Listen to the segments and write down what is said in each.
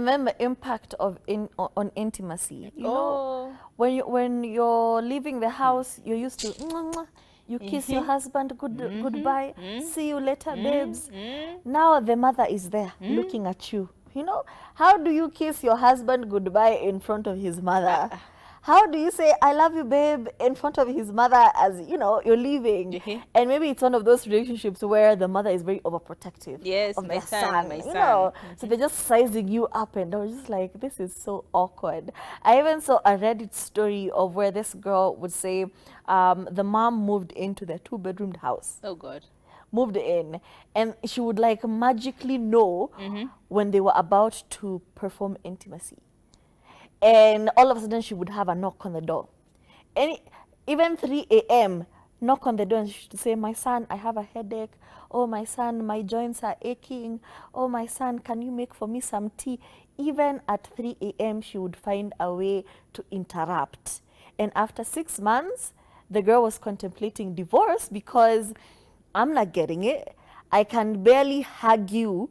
And then the impact of on intimacy. You know, when you're leaving the house, you're used to mwah, mwah, you kiss your husband goodbye. See you later, babes. Now the mother is there looking at you. You know, how do you kiss your husband goodbye in front of his mother? How do you say, I love you, babe, in front of his mother as, you know, you're leaving? And maybe it's one of those relationships where the mother is very overprotective of my their son. You know? So they're just sizing you up and they're just like, this is so awkward. I even saw a Reddit story of where this girl would say the mom moved into their 2-bedroomed house. Oh, God. Moved in, and she would like magically know when they were about to perform intimacy. And all of a sudden she would have a knock on the door. And even 3 a.m., knock on the door and she would say, my son, I have a headache. Oh, my son, my joints are aching. Oh, my son, can you make for me some tea? Even at 3 a.m., she would find a way to interrupt. And after 6 months, the girl was contemplating divorce because I'm not getting it. I can barely hug you.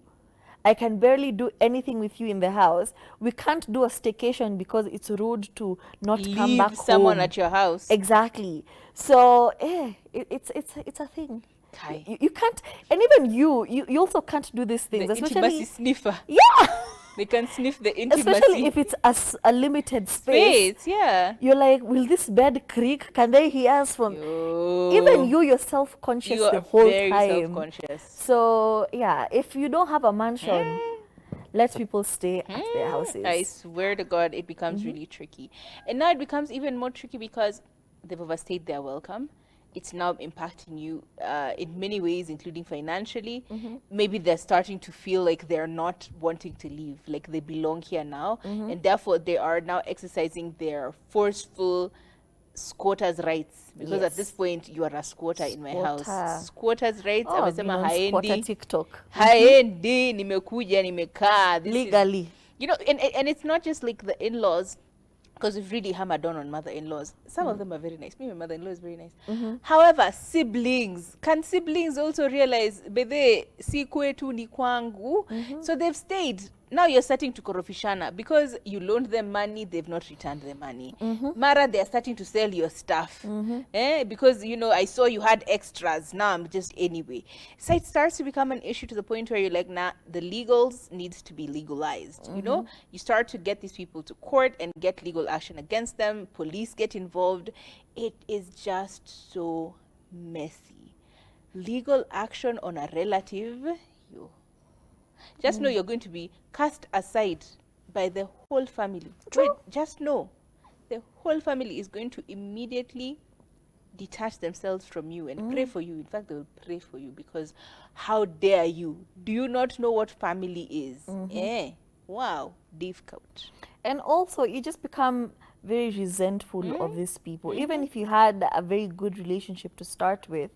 I can barely do anything with you in the house. We can't do a staycation because it's rude to not come back home. Leave someone at your house. Exactly. So, it's a thing. You can't, and even you also can't do these things. The intimacy sniffer. Yeah. They can sniff the intimacy. Especially if it's a limited space. Yeah. You're like, will this bed creak? Can they hear us from... Even you're self-conscious the whole time. Very self-conscious. So, yeah, if you don't have a mansion, let people stay at their houses. I swear to God, it becomes really tricky. And now it becomes even more tricky because they've overstayed their welcome. It's now impacting you in many ways, including financially. Maybe they're starting to feel like they're not wanting to leave, like they belong here now. And therefore, they are now exercising their forceful squatters' rights. Because at this point, you are a squatter in my house. Squatters' rights. Squatter TikTok. Haendi, nimekuja, nimekaa. Legally. You know, and it's not just like the in-laws. Because we've really hammered on mother-in-laws. Some of them are very nice. Me, my mother-in-law is very nice. However, siblings. Can siblings also realize, bedhe, si kwetu ni kwangu? So they've stayed. Now you're starting to korofishana because you loaned them money, they've not returned the money. Mara, they're starting to sell your stuff. Because, you know, I saw you had extras. Now I'm just anyway. So it starts to become an issue to the point where you're like, nah, the legals needs to be legalized. You know, you start to get these people to court and get legal action against them. Police get involved. It is just so messy. Legal action on a relative, just know you're going to be cast aside by the whole family. Wait, just know the whole family is going to immediately detach themselves from you and pray for you. In fact, they will pray for you because how dare you? Do you not know what family is? Wow, difficult. And also, you just become very resentful of these people. Even if you had a very good relationship to start with,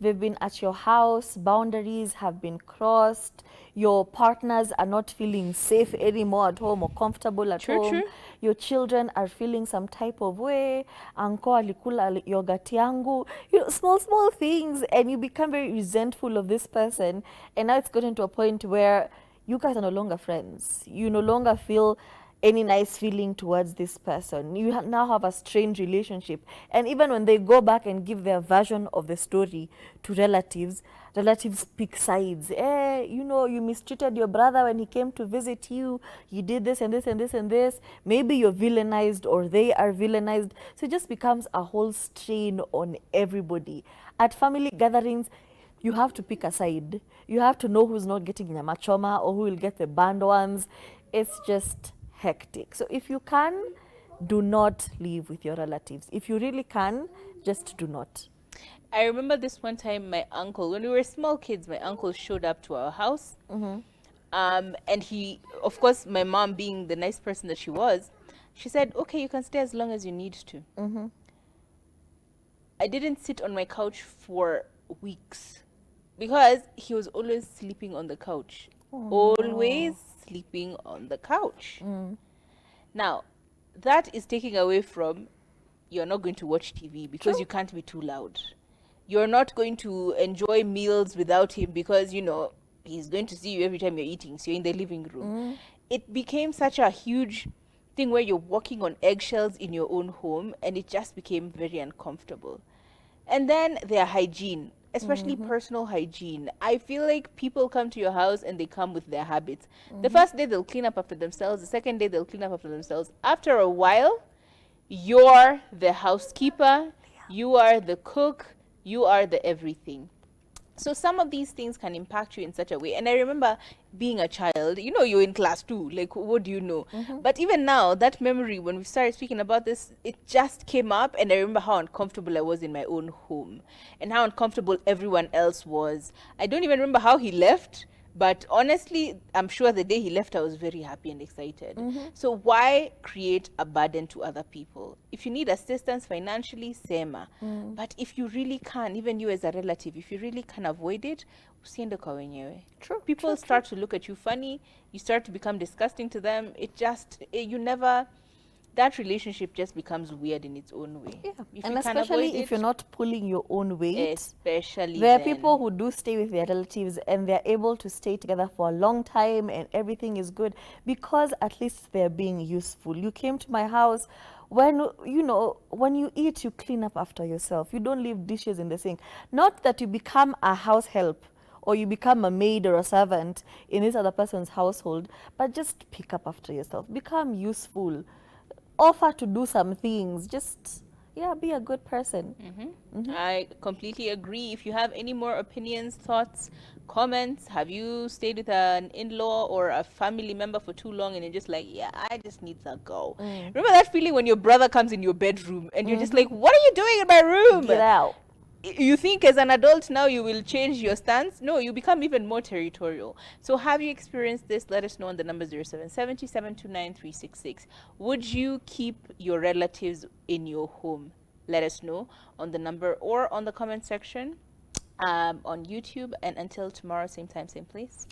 they've been at your house, boundaries have been crossed, your partners are not feeling safe anymore at home or comfortable at home. Your children are feeling some type of way. Anko alikula yogurt yangu. You know, small things, and you become very resentful of this person. And now it's gotten to a point where you guys are no longer friends. You no longer feel any nice feeling towards this person. You now have a strained relationship. And even when they go back and give their version of the story to relatives pick sides. You know, you mistreated your brother when he came to visit you. You did this and this and this and this. Maybe you're villainized or they are villainized. So it just becomes a whole strain on everybody. At family gatherings, you have to pick a side. You have to know who's not getting nyama choma or who will get the banned ones. It's just hectic. So if you can, do not live with your relatives. If you really can, just do not. I remember this one time my uncle, when we were small kids, my uncle showed up to our house. And he, of course, my mom being the nice person that she was, she said, okay, you can stay as long as you need to. I didn't sit on my couch for weeks because he was always sleeping on the couch. Always sleeping on the couch. Now, that is taking away from you're not going to watch TV because you can't be too loud. You're not going to enjoy meals without him because, you know, he's going to see you every time you're eating. So you're in the living room. it became such a huge thing where you're walking on eggshells in your own home, and it just became very uncomfortable. And then their hygiene, especially personal hygiene. I feel like people come to your house and they come with their habits. The first day they'll clean up after themselves, the second day they'll clean up after themselves. After a while, you're the housekeeper, you are the cook, you are the everything. So some of these things can impact you in such a way. And I remember being a child, you know, you're in class 2, like, what do you know? But even now, that memory, when we started speaking about this, it just came up, and I remember how uncomfortable I was in my own home and how uncomfortable everyone else was. I don't even remember how he left, but honestly, I'm sure the day he left, I was very happy and excited. So why create a burden to other people? If you need assistance financially, sema. But if you really can, even you as a relative, if you really can avoid it, usiende kwa wenyewe. True. People start to look at you funny. You start to become disgusting to them. You never... that relationship just becomes weird in its own way. Yeah. And especially if you're not pulling your own weight. Especially there are people who do stay with their relatives and they're able to stay together for a long time and everything is good because at least they're being useful. You came to my house. When you eat, you clean up after yourself. You don't leave dishes in the sink. Not that you become a house help or you become a maid or a servant in this other person's household, but just pick up after yourself. Become useful. Offer to do some things. Just, be a good person. I completely agree. If you have any more opinions, thoughts, comments, have you stayed with an in-law or a family member for too long and you're just like, I just need to go. Remember that feeling when your brother comes in your bedroom and you're just like, what are you doing in my room? Get out. You think as an adult now you will change your stance? No, you become even more territorial. So have you experienced this? Let us know on the number 0770 729 366. Would you keep your relatives in your home? Let us know on the number or on the comment section on YouTube. And until tomorrow, same time, same place.